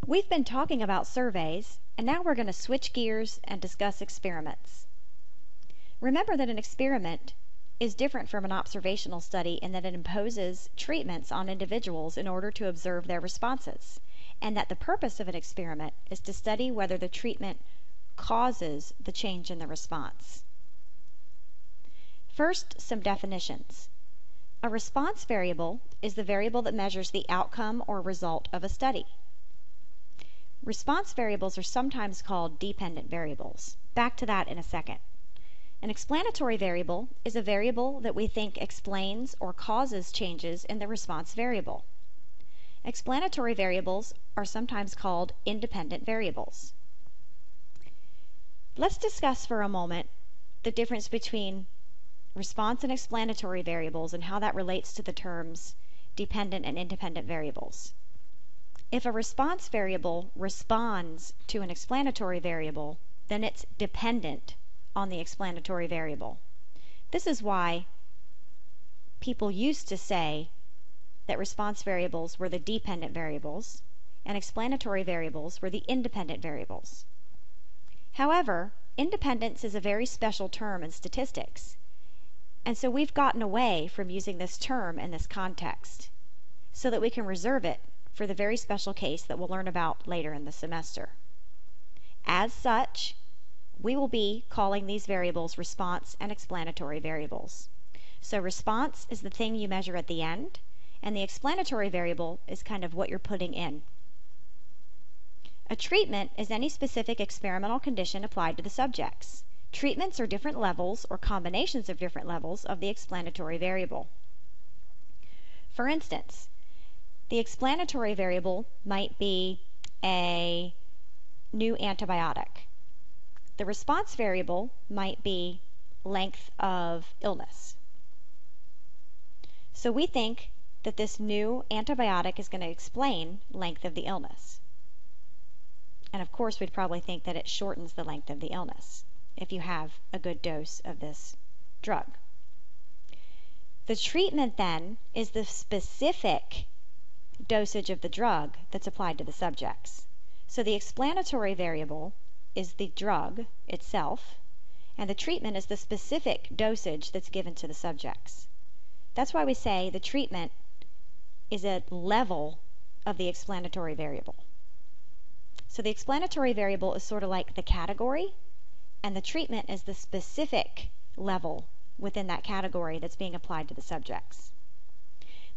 We've been talking about surveys, and now we're going to switch gears and discuss experiments. Remember that an experiment is different from an observational study in that it imposes treatments on individuals in order to observe their responses, and that the purpose of an experiment is to study whether the treatment causes the change in the response. First, some definitions. A response variable is the variable that measures the outcome or result of a study. Response variables are sometimes called dependent variables. Back to that in a second. An explanatory variable is a variable that we think explains or causes changes in the response variable. Explanatory variables are sometimes called independent variables. Let's discuss for a moment the difference between response and explanatory variables and how that relates to the terms dependent and independent variables. If a response variable responds to an explanatory variable, then it's dependent on the explanatory variable. This is why people used to say that response variables were the dependent variables and explanatory variables were the independent variables. However, independence is a very special term in statistics, and so we've gotten away from using this term in this context so that we can reserve it for the very special case that we'll learn about later in the semester. As such, we will be calling these variables response and explanatory variables. So response is the thing you measure at the end, and the explanatory variable is kind of what you're putting in. A treatment is any specific experimental condition applied to the subjects. Treatments are different levels or combinations of different levels of the explanatory variable. For instance, the explanatory variable might be a new antibiotic. The response variable might be length of illness. So we think that this new antibiotic is going to explain length of the illness. And of course, we'd probably think that it shortens the length of the illness if you have a good dose of this drug. The treatment then is the specific dosage of the drug that's applied to the subjects. So the explanatory variable is the drug itself, and the treatment is the specific dosage that's given to the subjects. That's why we say the treatment is a level of the explanatory variable. So the explanatory variable is sort of like the category, and the treatment is the specific level within that category that's being applied to the subjects.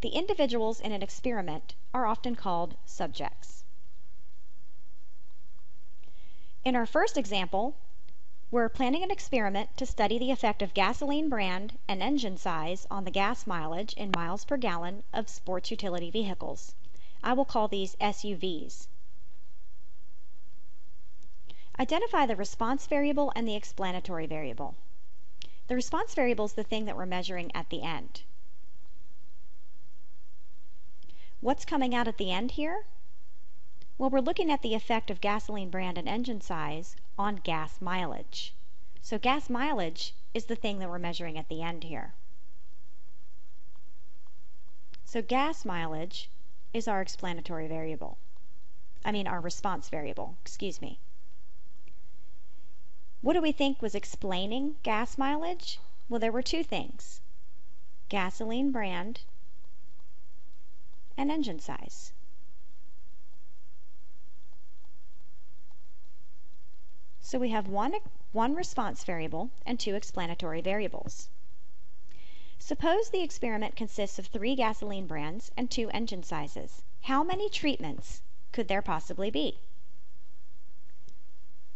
The individuals in an experiment are often called subjects. In our first example, we're planning an experiment to study the effect of gasoline brand and engine size on the gas mileage in miles per gallon of sports utility vehicles. I will call these SUVs. Identify the response variable and the explanatory variable. The response variable is the thing that we're measuring at the end. What's coming out at the end here? Well, we're looking at the effect of gasoline brand and engine size on gas mileage. So gas mileage is the thing that we're measuring at the end here. So gas mileage is our explanatory variable. Our response variable, excuse me. What do we think was explaining gas mileage? Well, there were two things: gasoline brand and engine size. So we have one response variable and two explanatory variables. Suppose the experiment consists of 3 gasoline brands and 2 engine sizes. How many treatments could there possibly be?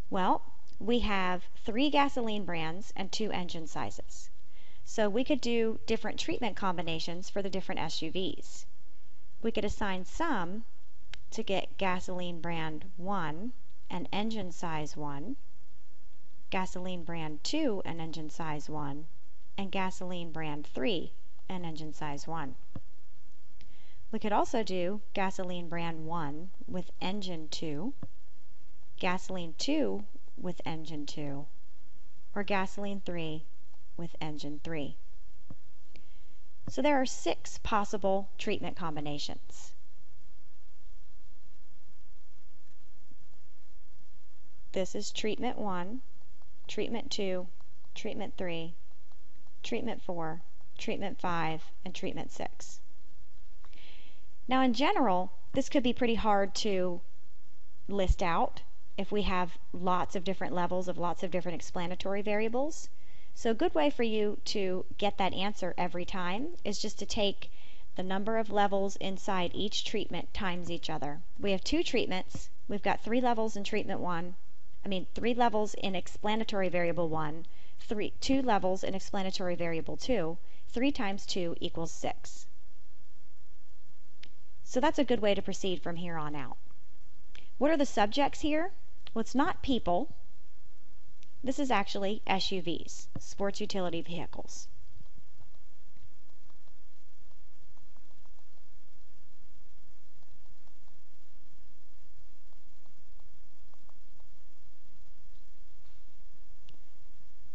Well, we have 3 gasoline brands and 2 engine sizes. So we could do different treatment combinations for the different SUVs. We could assign some to get gasoline brand 1 and engine size 1, gasoline brand 2 and engine size 1, and gasoline brand 3 and engine size 1. We could also do gasoline brand 1 with engine 2, gasoline 2 with engine 2, or gasoline 3 with engine 3. So there are 6 possible treatment combinations. This is treatment 1, treatment 2, treatment 3, treatment 4, treatment 5, and treatment 6. Now in general, this could be pretty hard to list out if we have lots of different levels of lots of different explanatory variables. So a good way for you to get that answer every time is just to take the number of levels inside each treatment times each other. We have 2 treatments. We've got 3 levels in treatment 1. 3 levels in explanatory variable 1, 2 levels in explanatory variable 2. 3 times 2 equals 6. So that's a good way to proceed from here on out. What are the subjects here? Well, it's not people. This is actually SUVs, sports utility vehicles.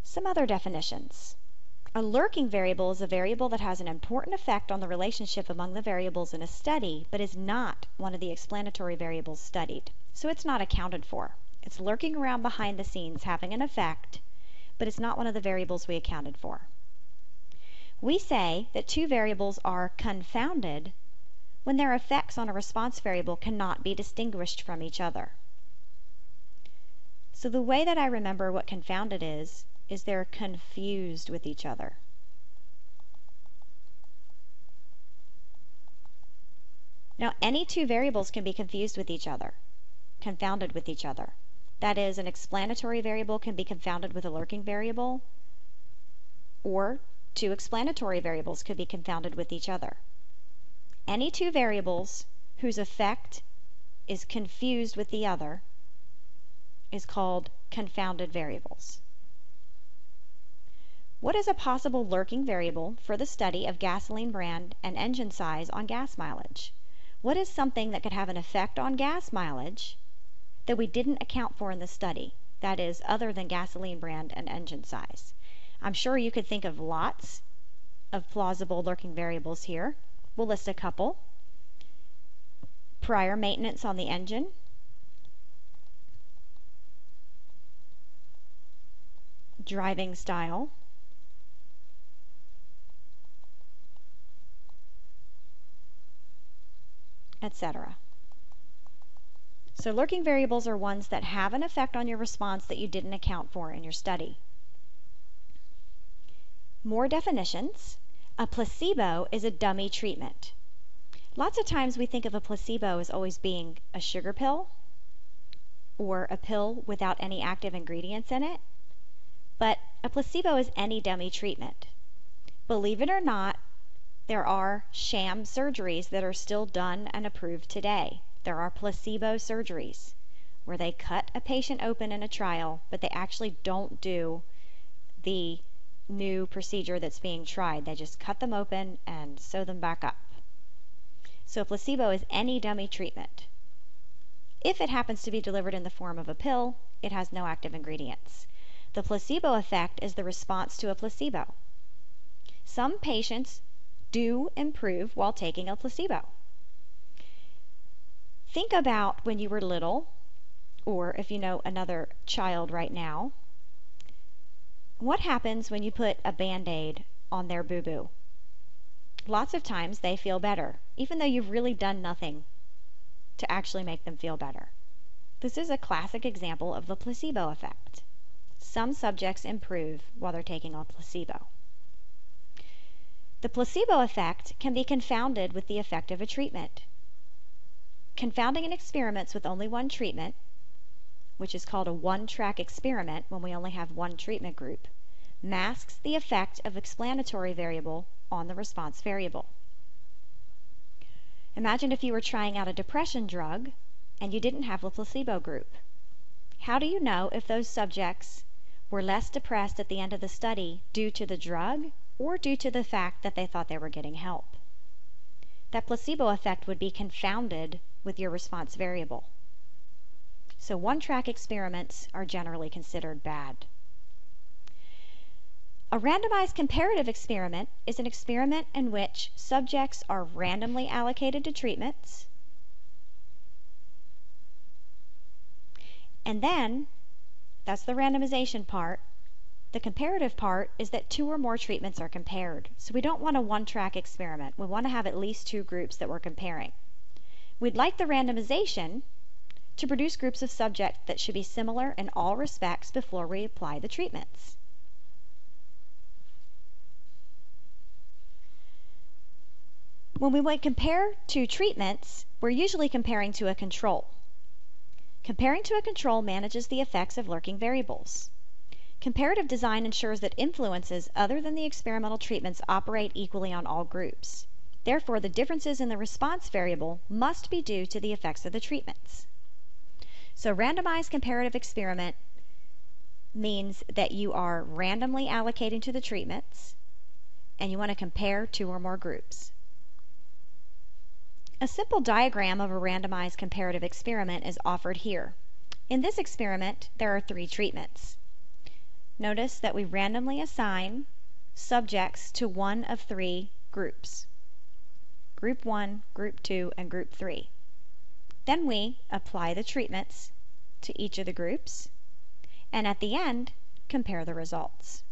Some other definitions. A lurking variable is a variable that has an important effect on the relationship among the variables in a study, but is not one of the explanatory variables studied. So it's not accounted for. It's lurking around behind the scenes having an effect, but it's not one of the variables we accounted for. We say that 2 variables are confounded when their effects on a response variable cannot be distinguished from each other. So the way that I remember what confounded is they're confused with each other. Now, any 2 variables can be confused with each other, confounded with each other. That is, an explanatory variable can be confounded with a lurking variable, or 2 explanatory variables could be confounded with each other. Any 2 variables whose effect is confused with the other is called confounded variables. What is a possible lurking variable for the study of gasoline brand and engine size on gas mileage? What is something that could have an effect on gas mileage that we didn't account for in the study, that is, other than gasoline brand and engine size? I'm sure you could think of lots of plausible lurking variables here. We'll list a couple. Prior maintenance on the engine, driving style, etc. So lurking variables are ones that have an effect on your response that you didn't account for in your study. More definitions. A placebo is a dummy treatment. Lots of times we think of a placebo as always being a sugar pill or a pill without any active ingredients in it, but a placebo is any dummy treatment. Believe it or not, there are sham surgeries that are still done and approved today. There are placebo surgeries where they cut a patient open in a trial, but they actually don't do the new procedure that's being tried. They just cut them open and sew them back up. So placebo is any dummy treatment. If it happens to be delivered in the form of a pill, it has no active ingredients. The placebo effect is the response to a placebo. Some patients do improve while taking a placebo. Think about when you were little, or if you know another child right now, what happens when you put a Band-Aid on their boo-boo? Lots of times they feel better, even though you've really done nothing to actually make them feel better. This is a classic example of the placebo effect. Some subjects improve while they're taking a placebo. The placebo effect can be confounded with the effect of a treatment. Confounding in experiments with only one treatment, which is called a one-track experiment when we only have one treatment group, masks the effect of explanatory variable on the response variable. Imagine if you were trying out a depression drug and you didn't have a placebo group. How do you know if those subjects were less depressed at the end of the study due to the drug or due to the fact that they thought they were getting help? That placebo effect would be confounded with your response variable. So one-track experiments are generally considered bad. A randomized comparative experiment is an experiment in which subjects are randomly allocated to treatments, and then That's the randomization part. The comparative part is that 2 or more treatments are compared. So we don't want a one-track experiment. We want to have at least 2 groups that we're comparing. We'd like the randomization to produce groups of subjects that should be similar in all respects before we apply the treatments. When we compare 2 treatments, we're usually comparing to a control. Comparing to a control manages the effects of lurking variables. Comparative design ensures that influences other than the experimental treatments operate equally on all groups. Therefore, the differences in the response variable must be due to the effects of the treatments. So randomized comparative experiment means that you are randomly allocating to the treatments and you want to compare 2 or more groups. A simple diagram of a randomized comparative experiment is offered here. In this experiment, there are 3 treatments. Notice that we randomly assign subjects to one of 3 groups. Group 1, Group 2, and Group 3. Then we apply the treatments to each of the groups, and at the end, compare the results.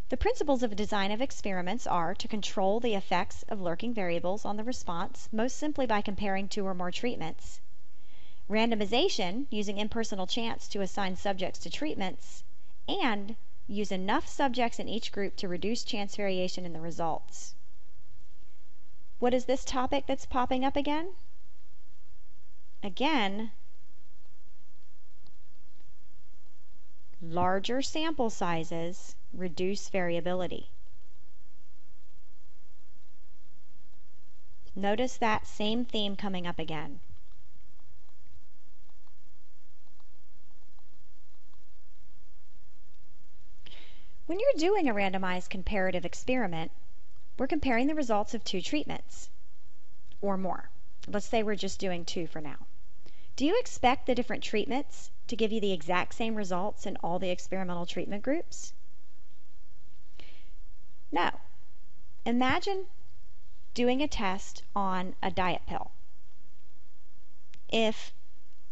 The principles of design of experiments are to control the effects of lurking variables on the response, most simply by comparing 2 or more treatments. Randomization, using impersonal chance to assign subjects to treatments, and use enough subjects in each group to reduce chance variation in the results. What is this topic that's popping up again? Again, larger sample sizes reduce variability. Notice that same theme coming up again. When you're doing a randomized comparative experiment, we're comparing the results of 2 treatments or more. Let's say we're just doing 2 for now. Do you expect the different treatments to give you the exact same results in all the experimental treatment groups? No. Imagine doing a test on a diet pill. If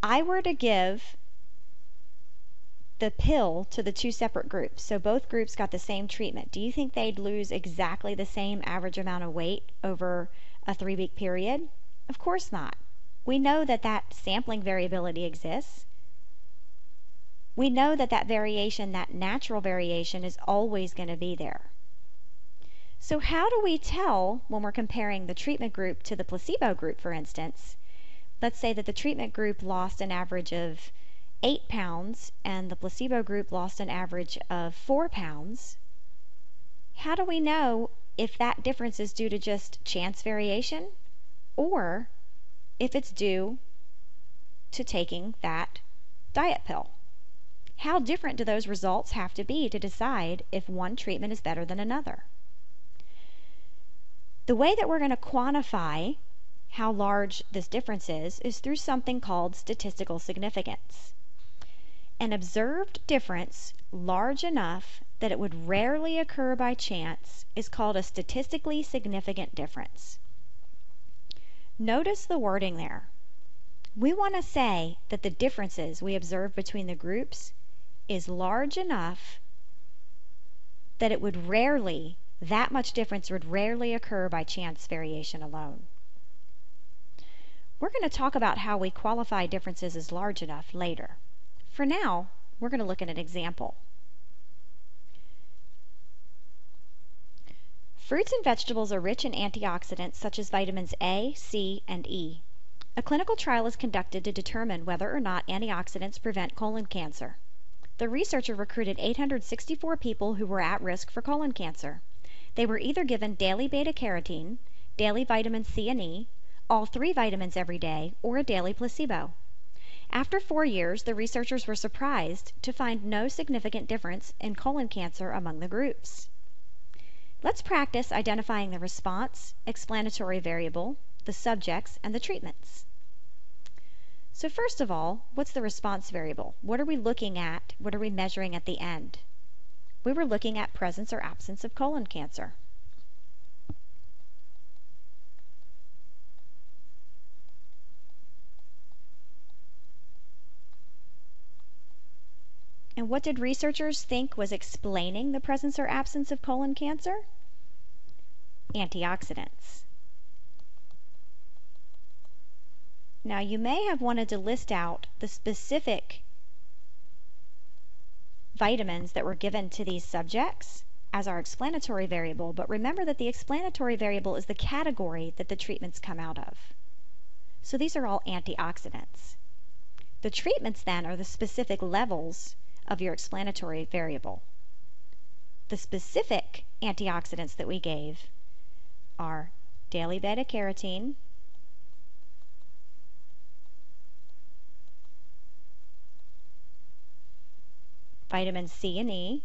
I were to give the pill to the 2 separate groups, so both groups got the same treatment, do you think they'd lose exactly the same average amount of weight over a 3-week period? Of course not. We know that that sampling variability exists. We know that that variation, that natural variation, is always going to be there. So how do we tell when we're comparing the treatment group to the placebo group, for instance? Let's say that the treatment group lost an average of 8 pounds and the placebo group lost an average of 4 pounds. How do we know if that difference is due to just chance variation or if it's due to taking that diet pill? How different do those results have to be to decide if one treatment is better than another? The way that we're going to quantify how large this difference is through something called statistical significance. An observed difference large enough that it would rarely occur by chance is called a statistically significant difference. Notice the wording there. We want to say that the differences we observe between the groups is large enough that that much difference would rarely occur by chance variation alone. We're going to talk about how we qualify differences as large enough later. For now, we're going to look at an example. Fruits and vegetables are rich in antioxidants such as vitamins A, C, and E. A clinical trial is conducted to determine whether or not antioxidants prevent colon cancer. The researcher recruited 864 people who were at risk for colon cancer. They were either given daily beta-carotene, daily vitamin C and E, all 3 vitamins every day, or a daily placebo. After 4 years, the researchers were surprised to find no significant difference in colon cancer among the groups. Let's practice identifying the response, explanatory variable, the subjects, and the treatments. So first of all, what's the response variable? What are we looking at? What are we measuring at the end? We were looking at presence or absence of colon cancer. And what did researchers think was explaining the presence or absence of colon cancer? Antioxidants. Now, you may have wanted to list out the specific vitamins that were given to these subjects as our explanatory variable, but remember that the explanatory variable is the category that the treatments come out of. So these are all antioxidants. The treatments then are the specific levels of your explanatory variable. The specific antioxidants that we gave are daily beta-carotene, vitamins C and E,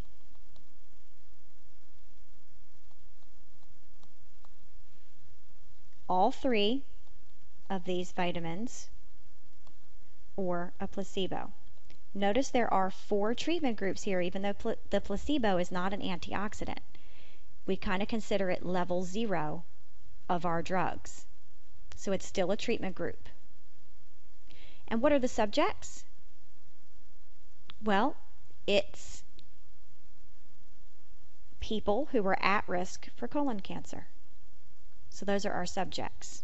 all three of these vitamins, or a placebo. Notice there are 4 treatment groups here, even though the placebo is not an antioxidant. We kind of consider it level 0 of our drugs. So it's still a treatment group. And what are the subjects? Well, it's people who were at risk for colon cancer. So those are our subjects.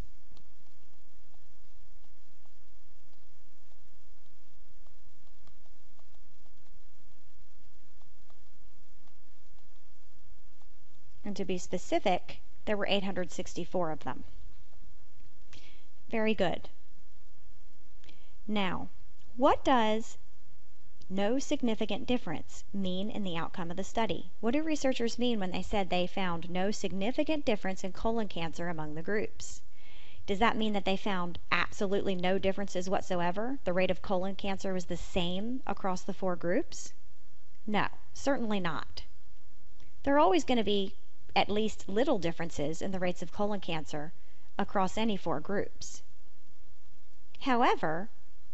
And to be specific, there were 864 of them. Very good. Now, what does no significant difference mean in the outcome of the study? What do researchers mean when they said they found no significant difference in colon cancer among the groups? Does that mean that they found absolutely no differences whatsoever? The rate of colon cancer was the same across the 4 groups? No, certainly not. There are always going to be at least little differences in the rates of colon cancer across any 4 groups. However,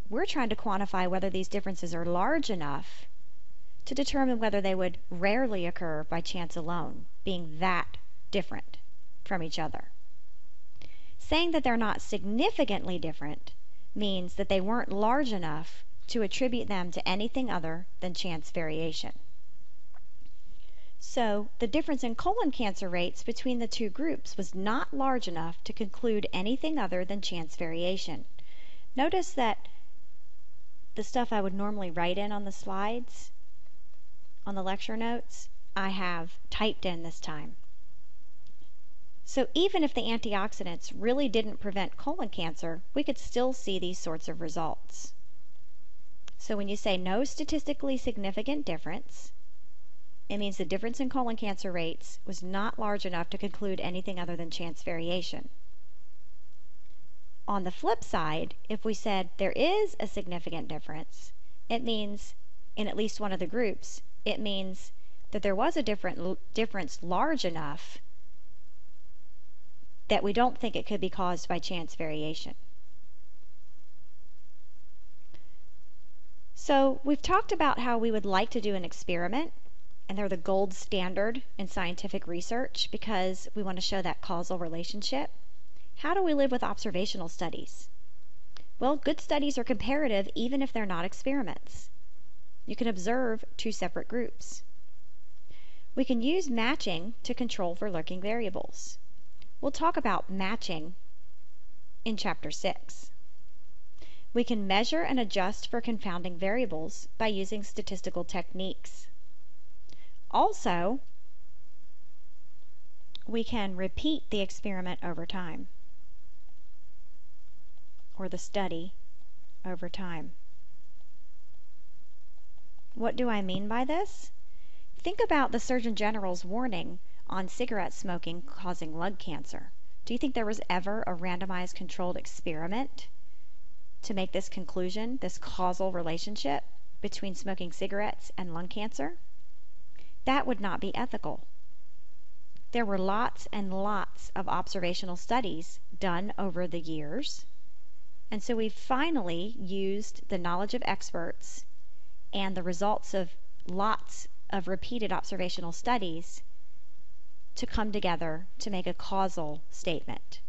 we're trying to quantify whether these differences are large enough to determine whether they would rarely occur by chance alone, being that different from each other. Saying that they're not significantly different means that they weren't large enough to attribute them to anything other than chance variation. So, the difference in colon cancer rates between the 2 groups was not large enough to conclude anything other than chance variation. Notice that the stuff I would normally write in on the slides, on the lecture notes, I have typed in this time. So even if the antioxidants really didn't prevent colon cancer, we could still see these sorts of results. So when you say no statistically significant difference, it means the difference in colon cancer rates was not large enough to conclude anything other than chance variation. On the flip side, if we said there is a significant difference, it means, in at least one of the groups, it means that there was a difference large enough that we don't think it could be caused by chance variation. So we've talked about how we would like to do an experiment, and they're the gold standard in scientific research because we want to show that causal relationship. How do we live with observational studies? Well, good studies are comparative even if they're not experiments. You can observe 2 separate groups. We can use matching to control for lurking variables. We'll talk about matching in Chapter 6. We can measure and adjust for confounding variables by using statistical techniques. Also, we can repeat the experiment over time, or the study over time. What do I mean by this? Think about the Surgeon General's warning on cigarette smoking causing lung cancer. Do you think there was ever a randomized controlled experiment to make this conclusion, this causal relationship between smoking cigarettes and lung cancer? That would not be ethical. There were lots and lots of observational studies done over the years, and so we've finally used the knowledge of experts and the results of lots of repeated observational studies to come together to make a causal statement.